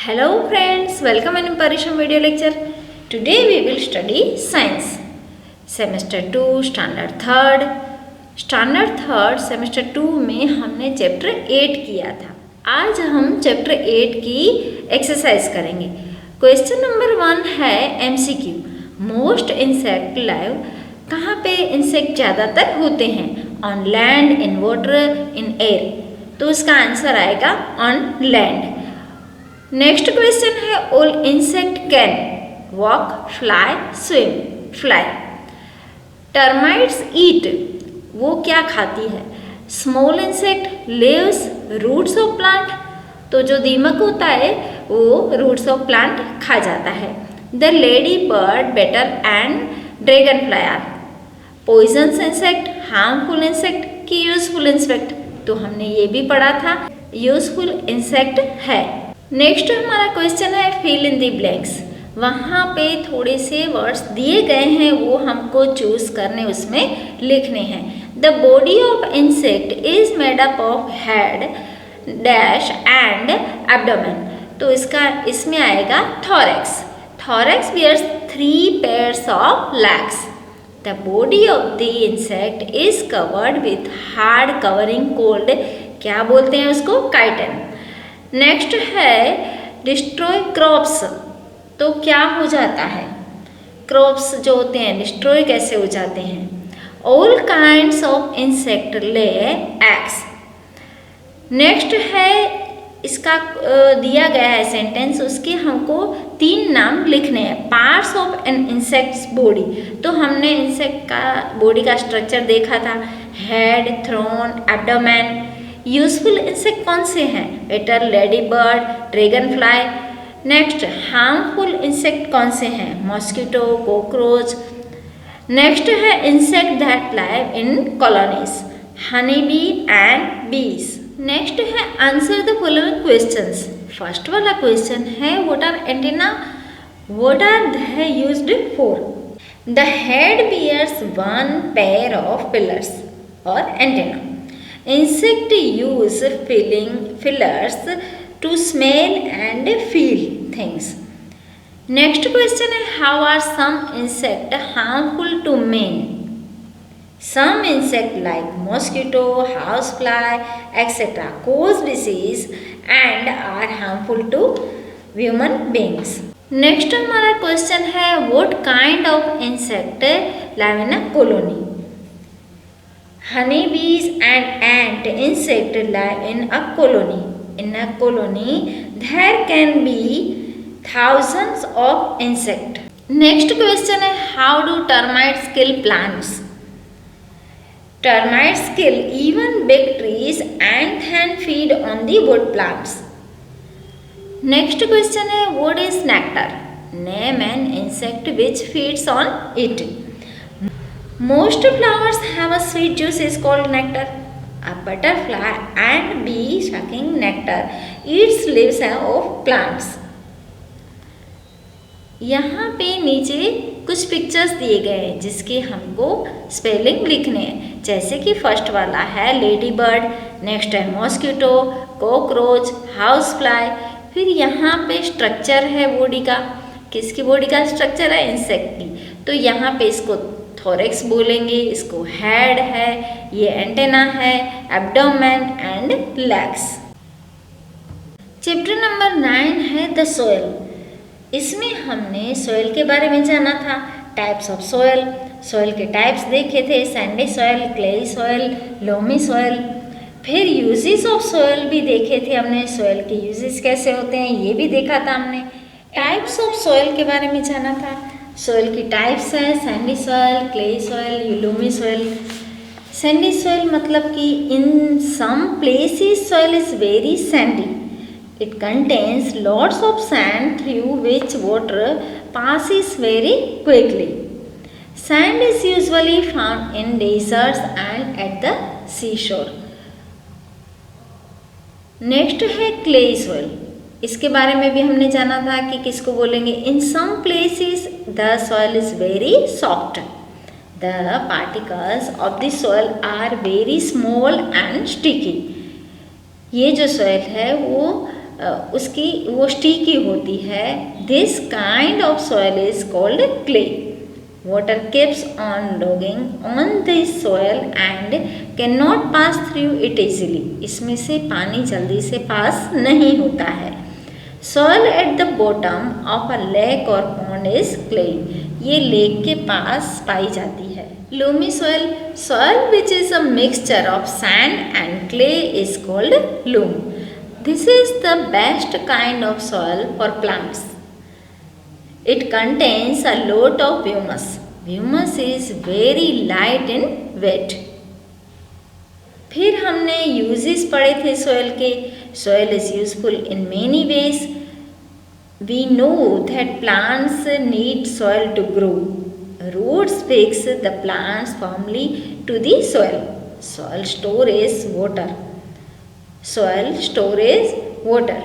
Hello friends, welcome in Parisham video lecture. Today we will study science. Semester 2 standard 3rd. Standard 3rd semester 2 में हमने chapter 8 किया था. आज हम chapter 8 की एक्सरसाइज करेंगे. क्वेश्चन नंबर 1 है MCQ. मोस्ट इंसेक्ट लाइव कहाँ पे इंसेक्ट ज़्यादातर होते हैं? On land, in water, in air. तो इसका आंसर आएगा ऑन लैंड. नेक्स्ट क्वेश्चन है all insect can walk, fly, swim. Fly. Termites eat, वो क्या खाती है? Small insect leaves, roots of plant. तो जो दीमक होता है वो रूट्स ऑफ प्लांट खा जाता है. The lady bird, beetle and dragon fly are poisonous insect, harmful insect की यूजफुल इंसेक्ट. तो हमने ये भी पढ़ा था, यूजफुल इंसेक्ट है. नेक्स्ट हमारा क्वेश्चन है फिल इन दी ब्लैंक्स. वहाँ पे थोड़े से वर्ड्स दिए गए हैं, वो हमको चूज करने, उसमें लिखने हैं. The body of insect is made up of head, dash and abdomen. तो इसमें आएगा thorax. Thorax bears 3 pairs of legs. The body of the insect is covered with hard covering called, क्या बोलते हैं उसको? काइटन. नेक्स्ट है destroy crops. तो क्या हो जाता है? क्रॉप्स जो होते हैं डिस्ट्रॉय कैसे हो जाते हैं? All kinds of insect lay eggs. Next है इसका दिया गया है सेंटेंस, उसके हमको 3 नाम लिखने हैं. Parts of an insect's body. तो हमने इंसेक्ट का बॉडी का स्ट्रक्चर देखा था, head, thorax, abdomen. Useful insect कौन से हैं? Beetle, lady bird, dragon fly. Next harmful insect कौन से हैं? Mosquito, cockroach. नेक्स्ट है insect that live in colonies, honey bee and bees. Next है answer the following questions. First वाला question है what are antenna, what are they used for? The head bears 1 pair of pillars और antenna. Insect use fillers to smell and feel things. Next question is how are some insects harmful to man? Some insects like mosquito, housefly, etc. cause disease and are harmful to human beings. Next हमारा question है what kind of insect live in a colony? Honey bees and ant insect live in a colony. In a colony, there can be thousands of insects. Next question is how do termites kill plants? Termites kill even big trees and then feed on the wood plants. Next question is what is nectar? Name an insect which feeds on it. Most flowers have a sweet juice is called nectar. A butterfly and bee sucking nectar eats leaves of plants. यहाँ पे नीचे कुछ pictures दिए गए हैं जिसके हमको spelling लिखने हैं. जैसे कि फर्स्ट वाला है लेडी बर्ड, नेक्स्ट है मॉस्किटो, कॉकरोच, हाउस फ्लाई. फिर यहाँ पे स्ट्रक्चर है बॉडी का. किसकी बॉडी का स्ट्रक्चर है? इंसेक्ट की. तो यहाँ पे इसको थोरैक्स बोलेंगे, इसको हेड है, ये एंटेना है, abdomen and legs. Chapter number 9 है द सोयल. इसमें हमने सोयल के बारे में जाना था. टाइप्स ऑफ सोयल, सोयल के टाइप्स देखे थे, sandy soil, clayey soil, loamy soil. फिर यूजेस ऑफ सोयल भी देखे थे हमने, सोयल के यूजेस कैसे होते हैं ये भी देखा था हमने. टाइप्स ऑफ सोयल के बारे में जाना था. सोयल की टाइप्स है sandy soil, clay soil, loamy soil. Sandy soil मतलब कि in some places soil is very sandy. It contains lots of sand through which water passes very quickly. Sand is usually found in deserts and at the seashore. Next है clay soil. इसके बारे में भी हमने जाना था कि किसको बोलेंगे. In some places the soil is very soft. The particles of the soil are very small and sticky. ये जो सॉइल है वो उसकी वो स्टिकी होती है. This kind of soil is called clay. Water keeps on logging on this soil and cannot pass through it easily. इसमें से पानी जल्दी से पास नहीं होता है. Soil at the bottom of a lake or pond is clay. ये lake के पास पाई जाती है. Loamy soil, soil which is a mixture of sand and clay is called loam. This is the best kind of soil for plants. It contains a lot of humus. Humus is very light and wet. फिर हमने uses पढ़े थे soil के. Soil is useful in many ways. We know that plants need soil to grow. Roots fix the plants firmly to the soil. Soil stores water. Soil stores water.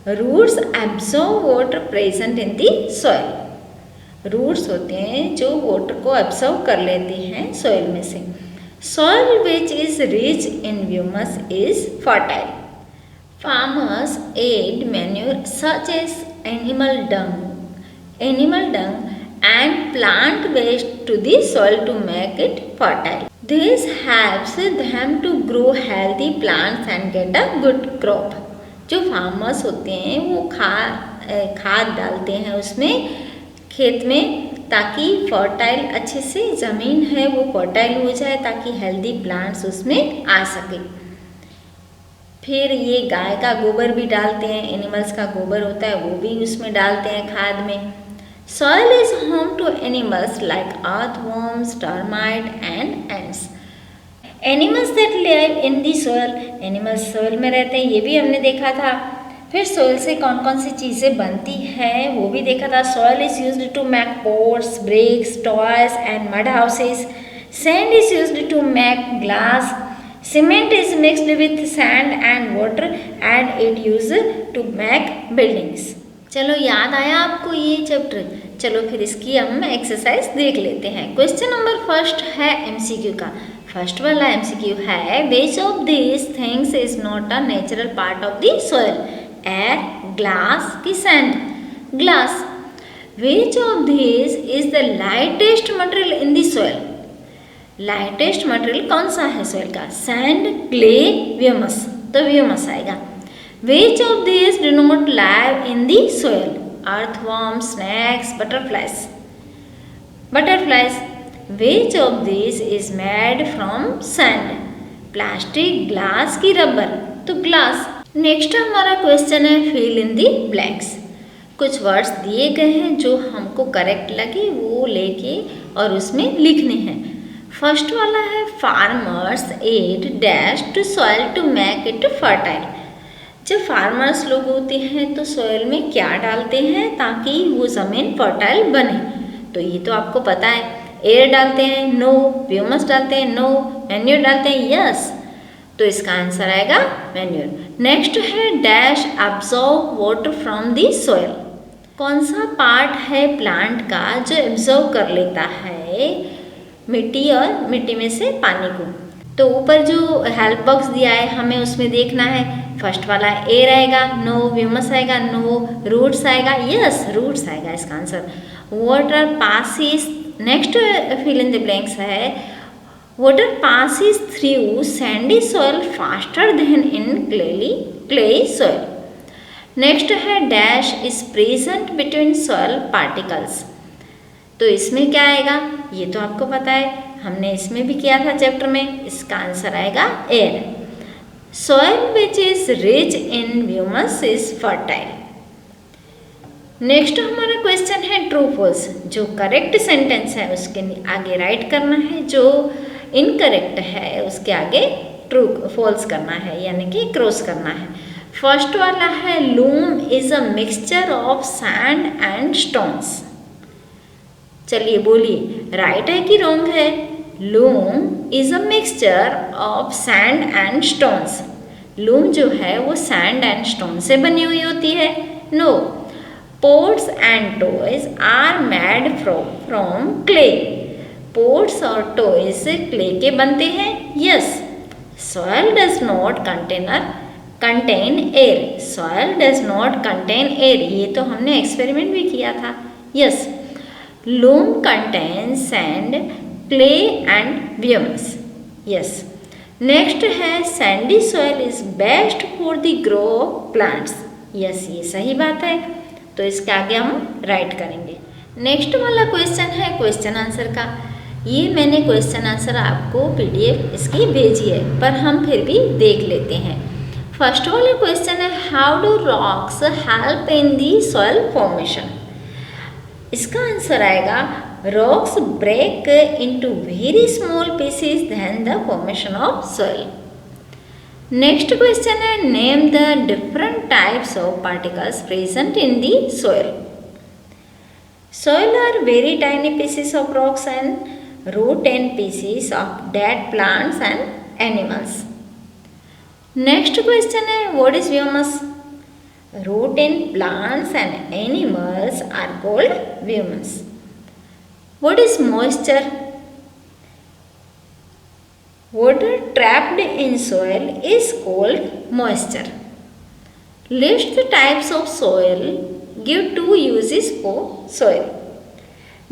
Roots absorb water present in the soil. Roots होते हैं जो water को absorb कर लेते हैं soil में से. Soil which is rich in humus is fertile. Farmers add manure such as animal dung and plant waste to the soil to make it fertile. This helps them to grow healthy plants and get a good crop. जो farmers होते हैं वो खाद डालते हैं उसमें खेत में ताकि फर्टाइल अच्छे से ज़मीन है वो फर्टाइल हो जाए ताकि हेल्दी प्लांट्स उसमें आ सके. फिर ये गाय का गोबर भी डालते हैं. एनिमल्स का गोबर होता है वो भी उसमें डालते हैं खाद में. Soil is home to animals like earthworms, termite and ants. Animals that live in the soil. Animals soil में रहते हैं ये भी हमने देखा था. फिर सॉइल से कौन कौन सी चीज़ें बनती हैं वो भी देखा था. Soil is used to make pots, bricks, toys and mud houses. Sand is used to make glass. Cement is mixed with sand and water and it use to make buildings. चलो याद आया आपको ये चैप्टर. चलो फिर इसकी हम exercise देख लेते हैं. क्वेश्चन नंबर फर्स्ट है एमसीक्यू का. फर्स्ट वाला एमसीक्यू है which of this things is not a natural part of the soil. Air, glass की sand. Glass. Which of this is the lightest material in the soil. Lightest material कौन सा है soil का. Sand, clay, humus. तो humus आएगा. Which of this do not live in the soil. Earthworms, snakes, butterflies. Butterflies. Which of these is made from sand? Plastic, glass की rubber. तो glass. Next हमारा question है fill in the blanks. कुछ words दिए गए हैं जो हमको करेक्ट लगे वो लेके और उसमें लिखने हैं. फर्स्ट वाला है farmers add dash to soil to make it fertile. जब फार्मर्स लोग होते हैं तो सॉइल में क्या डालते हैं ताकि वो ज़मीन फर्टाइल बने. तो ये तो आपको पता है. एयर डालते हैं, नो. ह्यूमस डालते हैं, नो. मैन्योर डालते हैं, यस. तो इसका आंसर आएगा मैन्योर. नेक्स्ट है dash absorb water from the soil. कौन सा पार्ट है प्लांट का जो एब्जॉर्ब कर लेता है मिट्टी और मिट्टी में से पानी को. तो ऊपर जो हेल्प बॉक्स दिया है हमें उसमें देखना है. फर्स्ट वाला एयर आएगा, नो. ह्यूमस आएगा, नो. रूट्स आएगा, यस. रूट्स आएगा इसका answer. Water passes. Next fill in the blanks है water passes through sandy soil faster than in clay soil. Next है dash is present between soil particles. तो इसमें क्या आएगा ये तो आपको पता है. हमने इसमें भी किया था चैप्टर में. इसका आंसर आएगा air. Soil which is rich in humus is fertile. Next हमारा क्वेश्चन है ट्रू फॉल्स. जो करेक्ट सेंटेंस है उसके आगे राइट करना है. जो इनकरेक्ट है उसके आगे ट्रू फॉल्स करना है यानी कि क्रॉस करना है. फर्स्ट वाला है loom is a mixture of sand and stones. चलिए बोलिए राइट है कि रॉन्ग है. Loom is a mixture of sand and stones. Loom जो है वो सैंड एंड स्टोन से बनी हुई होती है. No. Pots and toys are made from clay. Pots और टॉयज क्ले के बनते हैं. Yes. Soil does not contain air, soil does not contain air, ये तो हमने एक्सपेरिमेंट भी किया था। Yes, loam contain sand, clay and humus. Yes, next है sandy soil is best for the grow plants. Yes, ये सही बात है, तो इसके आगे हम राइट करेंगे। नेक्स्ट वाला क्वेश्चन है क्वेश्चन आंसर का। ये मैंने क्वेश्चन आंसर आपको पीडीएफ इसकी भेजी है, पर हम फिर भी देख लेते हैं। फर्स्ट वाला क्वेश्चन है how do rocks help in the soil formation. इसका आंसर आएगा rocks break into very small pieces then the formation of soil. Next question है name the different types of particles present in the soil. Soil are very tiny pieces of rocks and root and pieces of dead plants and animals. Next question है what is humus? Root and plants and animals are called humus. What is moisture? Water trapped in soil is called moisture. List the types of soil. Give two uses for soil.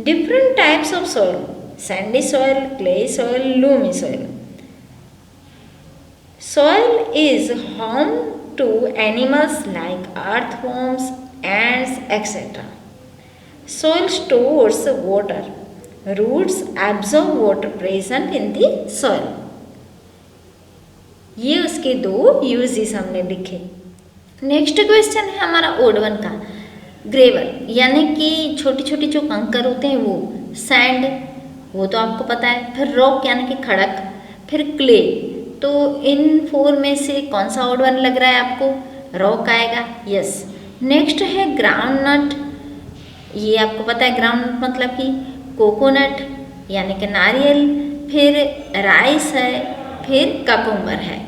Different types of soil: sandy soil, clay soil, loamy soil. Soil is home to animals like earthworms, ants, etc. Soil stores water. Roots absorb water present in the soil. ये उसके दो uses हमने लिखे। Next question है हमारा odd 1 का। Gravel यानी कि छोटी छोटी जो कंकर होते हैं वो, सैंड वो तो आपको पता है, फिर रॉक यानी कि खड़क, फिर क्ले। तो इन 4 में से कौन सा ओड 1 लग रहा है आपको? रॉक आएगा। यस। नेक्स्ट है ग्राउंड नट, ये आपको पता है ग्राउंड नट मतलब कि कोकोनट यानी कि नारियल, फिर राइस है, फिर ककुम्बर है।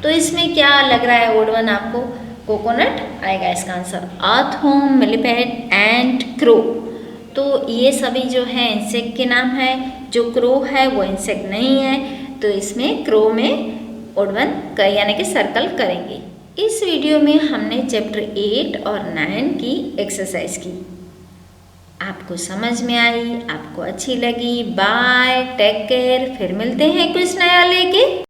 तो इसमें क्या लग रहा है ओड 1 आपको? कोकोनट आएगा इसका आंसर। अर्थवर्म, मिलीपेड, एंट, क्रो, तो ये सभी जो है इंसेक्ट के नाम है। जो क्रो है वो इंसेक्ट नहीं है, तो इसमें क्रो में ओड 1 यानी कि सर्कल करेंगे। इस वीडियो में हमने चैप्टर 8 और 9 की एक्सरसाइज की। आपको समझ में आई, आपको अच्छी लगी? बाय, टेक केयर, फिर मिलते हैं कुछ नया लेके।